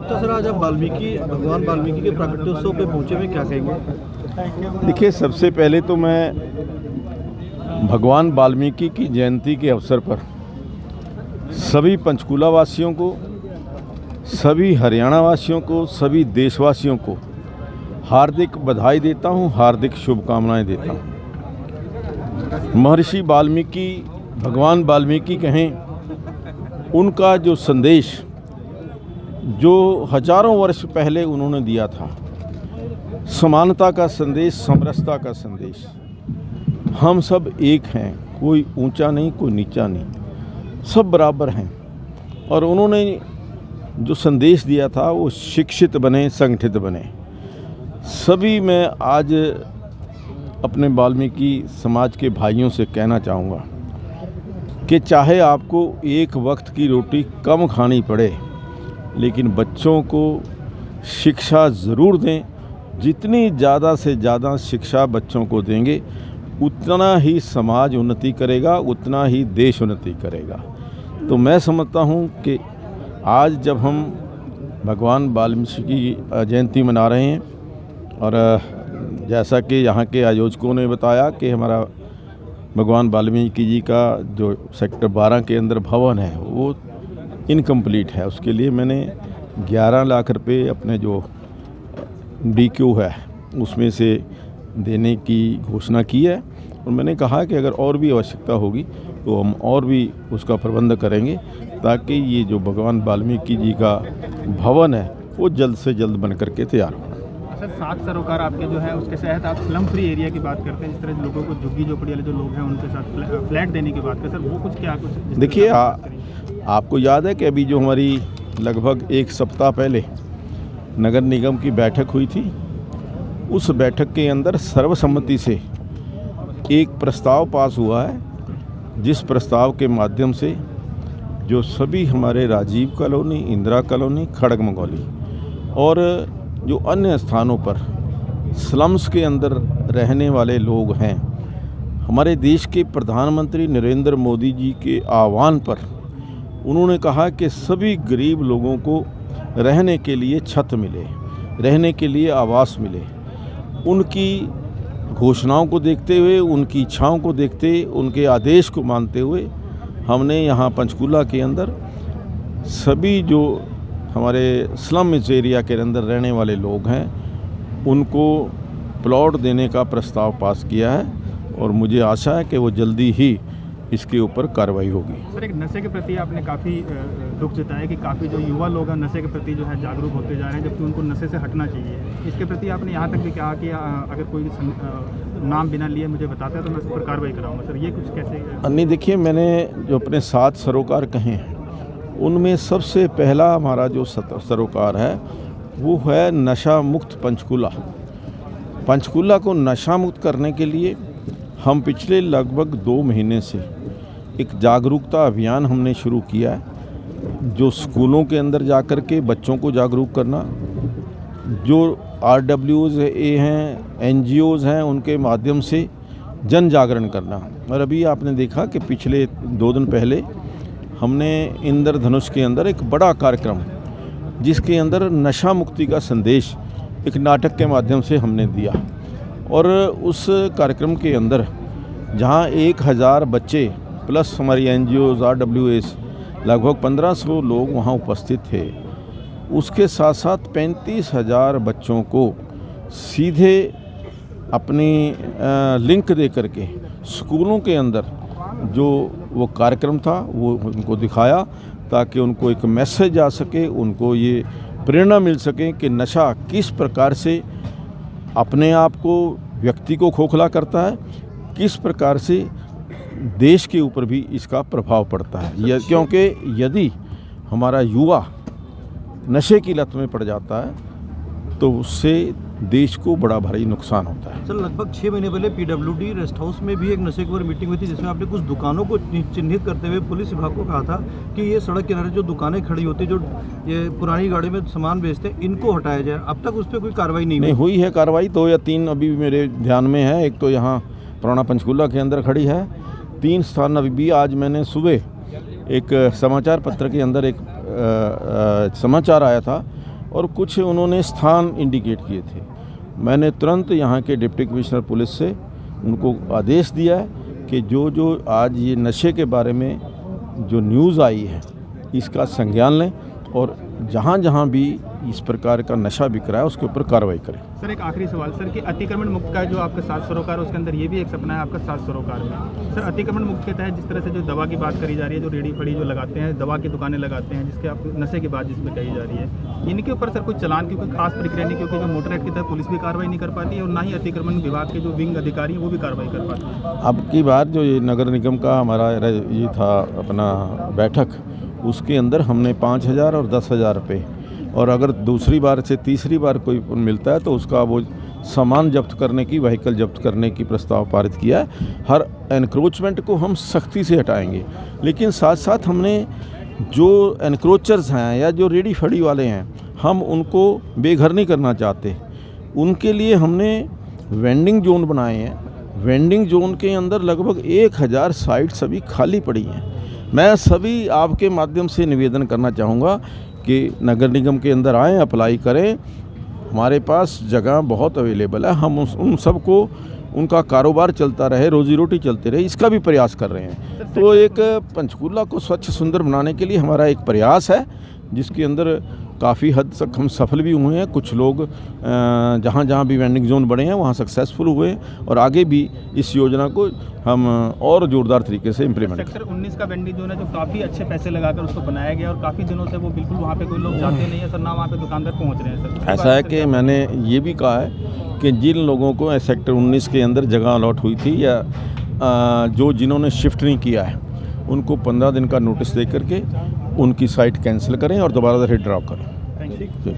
Gupta sir, आज आप भगवान वाल्मीकि के प्राकट्योत्सव पे पहुंचे हुए, क्या कहेंगे? देखिए, सबसे पहले तो मैं भगवान वाल्मीकि की जयंती के अवसर पर सभी पंचकुला वासियों को, सभी हरियाणा वासियों को, सभी देशवासियों को हार्दिक बधाई देता हूं, हार्दिक शुभकामनाएं देता हूं। महर्षि वाल्मीकि, भगवान वाल्मीकि कहें, उनका जो संदेश जो हजारों वर्ष पहले उन्होंने दिया था, समानता का संदेश, समरसता का संदेश, हम सब एक हैं, कोई ऊंचा नहीं, कोई नीचा नहीं, सब बराबर हैं। और उन्होंने जो संदेश दिया था वो शिक्षित बने, संगठित बने। सभी मैं आज अपने वाल्मीकि समाज के भाइयों से कहना चाहूँगा कि चाहे आपको एक वक्त की रोटी कम खानी पड़े, लेकिन बच्चों को शिक्षा ज़रूर दें। जितनी ज़्यादा से ज़्यादा शिक्षा बच्चों को देंगे, उतना ही समाज उन्नति करेगा, उतना ही देश उन्नति करेगा। तो मैं समझता हूँ कि आज जब हम भगवान वाल्मीकि की जयंती मना रहे हैं, और जैसा कि यहाँ के आयोजकों ने बताया कि हमारा भगवान वाल्मीकि जी का जो सेक्टर 12 के अंदर भवन है वो इनकम्प्लीट है, उसके लिए मैंने 11 लाख रुपए अपने जो DQ है उसमें से देने की घोषणा की है। और मैंने कहा कि अगर और भी आवश्यकता होगी तो हम और भी उसका प्रबंध करेंगे, ताकि ये जो भगवान वाल्मीकि जी का भवन है वो जल्द से जल्द बन करके तैयार हो। सर, 7 सरोकार आपके जो है उसके तहत आप स्लम फ्री एरिया की बात करते हैं, जिस तरह लोगों को झुग्गी झोपड़ी वाले जो लोग हैं उनके साथ फ्लैट देने की बात करते हैं, सर वो कुछ क्या कुछ देखिए, आपको याद है कि अभी जो हमारी लगभग 1 सप्ताह पहले नगर निगम की बैठक हुई थी, उस बैठक के अंदर सर्वसम्मति से एक प्रस्ताव पास हुआ है, जिस प्रस्ताव के माध्यम से जो सभी हमारे राजीव कॉलोनी, इंदिरा कॉलोनी, खड़ग मंगौली और जो अन्य स्थानों पर स्लम्स के अंदर रहने वाले लोग हैं, हमारे देश के प्रधानमंत्री नरेंद्र मोदी जी के आह्वान पर उन्होंने कहा कि सभी गरीब लोगों को रहने के लिए छत मिले, रहने के लिए आवास मिले। उनकी घोषणाओं को देखते हुए, उनकी इच्छाओं को देखते, उनके आदेश को मानते हुए हमने यहाँ पंचकुला के अंदर सभी जो हमारे स्लम एरिया के अंदर रहने वाले लोग हैं उनको प्लॉट देने का प्रस्ताव पास किया है, और मुझे आशा है कि वो जल्दी ही इसके ऊपर कार्रवाई होगी। सर, एक नशे के प्रति आपने काफ़ी दुख जताया कि काफ़ी जो युवा लोग हैं नशे के प्रति जो है जागरूक होते जा रहे हैं, जबकि उनको नशे से हटना चाहिए। इसके प्रति आपने यहाँ तक भी कहा कि अगर कोई नाम बिना लिए मुझे बताता है तो मैं उस पर कार्रवाई कराऊंगा। सर, ये कुछ कैसे? नहीं, देखिए, मैंने जो अपने 7 सरोकार कहे हैं उनमें सबसे पहला हमारा जो सरोकार है वो है नशा मुक्त पंचकुला। पंचकुला को नशा मुक्त करने के लिए हम पिछले लगभग 2 महीने से एक जागरूकता अभियान हमने शुरू किया है, जो स्कूलों के अंदर जाकर के बच्चों को जागरूक करना, जो RWs हैं, NGOs हैं, उनके माध्यम से जन जागरण करना। और अभी आपने देखा कि पिछले 2 दिन पहले हमने इंद्रधनुष के अंदर एक बड़ा कार्यक्रम, जिसके अंदर नशा मुक्ति का संदेश एक नाटक के माध्यम से हमने दिया। और उस कार्यक्रम के अंदर जहां 1000 बच्चे प्लस हमारी NGOs, RWs, लगभग 1500 लोग वहां उपस्थित थे, उसके साथ साथ 35,000 बच्चों को सीधे अपनी लिंक दे करके स्कूलों के अंदर जो वो कार्यक्रम था वो उनको दिखाया, ताकि उनको एक मैसेज आ सके, उनको ये प्रेरणा मिल सके कि नशा किस प्रकार से अपने आप को, व्यक्ति को खोखला करता है, किस प्रकार से देश के ऊपर भी इसका प्रभाव पड़ता है। क्योंकि यदि हमारा युवा नशे की लत में पड़ जाता है तो उससे देश को बड़ा भारी नुकसान होता है। सर, लगभग 6 महीने पहले PWD रेस्ट हाउस में भी एक नशे के ऊपर मीटिंग हुई थी, जिसमें आपने कुछ दुकानों को चिन्हित करते हुए पुलिस विभाग को कहा था कि ये सड़क किनारे जो दुकानें खड़ी होती, जो ये पुरानी गाड़ी में सामान बेचते हैं, इनको हटाया जाए। अब तक उस पर कोई कार्रवाई नहीं हुई है। कार्रवाई 2 या 3 अभी भी मेरे ध्यान में है। एक तो यहाँ पुराना पंचकुला के अंदर खड़ी है, 3 स्थान अभी भी। आज मैंने सुबह एक समाचार पत्र के अंदर एक समाचार आया था और कुछ उन्होंने स्थान इंडिकेट किए थे। मैंने तुरंत यहाँ के डिप्टी कमिश्नर पुलिस से उनको आदेश दिया है कि जो आज ये नशे के बारे में जो न्यूज़ आई है इसका संज्ञान लें और जहाँ जहाँ भी इस प्रकार का नशा बिक रहा है उसके ऊपर कार्रवाई करें। सर एक आखिरी सवाल सर कि अतिक्रमण मुक्त का जो आपका 7 सरोकार है उसके अंदर ये भी एक सपना है आपका 7 सरोकार में। सर अतिक्रमण मुक्त के तहत जिस तरह से जो दवा की बात करी जा रही है, जो रेडी फड़ी जो लगाते हैं, दवा की दुकानें लगाते हैं, जिसके आप नशे की बात जिसमें कही जा रही है, इनके ऊपर सर कोई चलान की कोई खास प्रक्रिया नहीं, क्योंकि जो मोटर एक्ट के तहत पुलिस भी कार्रवाई नहीं कर पाती है और ना ही अतिक्रमण विभाग के जो विंग अधिकारी हैं वो भी कार्रवाई कर पाते हैं। अब की बार जो ये नगर निगम का हमारा ये था अपना बैठक, उसके अंदर हमने 5,000 और 10,000 रुपये, और अगर दूसरी बार से तीसरी बार कोई मिलता है तो उसका वो सामान जब्त करने की, व्हीकल जब्त करने की प्रस्ताव पारित किया है। हर एनक्रोचमेंट को हम सख्ती से हटाएंगे, लेकिन साथ साथ हमने जो एनक्रोचर्स हैं या जो रेडी फड़ी वाले हैं हम उनको बेघर नहीं करना चाहते। उनके लिए हमने वेंडिंग जोन बनाए हैं। वेंडिंग जोन के अंदर लगभग 1,000 साइट्स अभी खाली पड़ी हैं। मैं सभी आपके माध्यम से निवेदन करना चाहूँगा कि नगर निगम के अंदर आएँ, अप्लाई करें। हमारे पास जगह बहुत अवेलेबल है। हम उन सबको उनका कारोबार चलता रहे, रोजी रोटी चलती रहे, इसका भी प्रयास कर रहे हैं। तो एक पंचकूला को स्वच्छ सुंदर बनाने के लिए हमारा एक प्रयास है, जिसके अंदर काफ़ी हद तक हम सफल भी हुए हैं। कुछ लोग जहाँ जहाँ भी वेंडिंग जोन बने हैं वहाँ सक्सेसफुल हुए हैं, और आगे भी इस योजना को हम और ज़ोरदार तरीके से इम्प्लीमेंट करें। सेक्टर 19 का वेंडिंग जोन है जो काफ़ी अच्छे पैसे लगाकर उसको बनाया गया और काफ़ी दिनों से वो बिल्कुल वहाँ पे कोई लोग जाते नहीं है सर, ना वहाँ पे दुकानदार पहुँच रहे हैं सर। ऐसा है कि मैंने ये भी कहा है कि जिन लोगों को सेक्टर 19 के अंदर जगह अलॉट हुई थी या जिन्होंने शिफ्ट नहीं किया है उनको 15 दिन का नोटिस दे करके उनकी साइट कैंसिल करें और दोबारा से ड्रॉप करें। Thank you.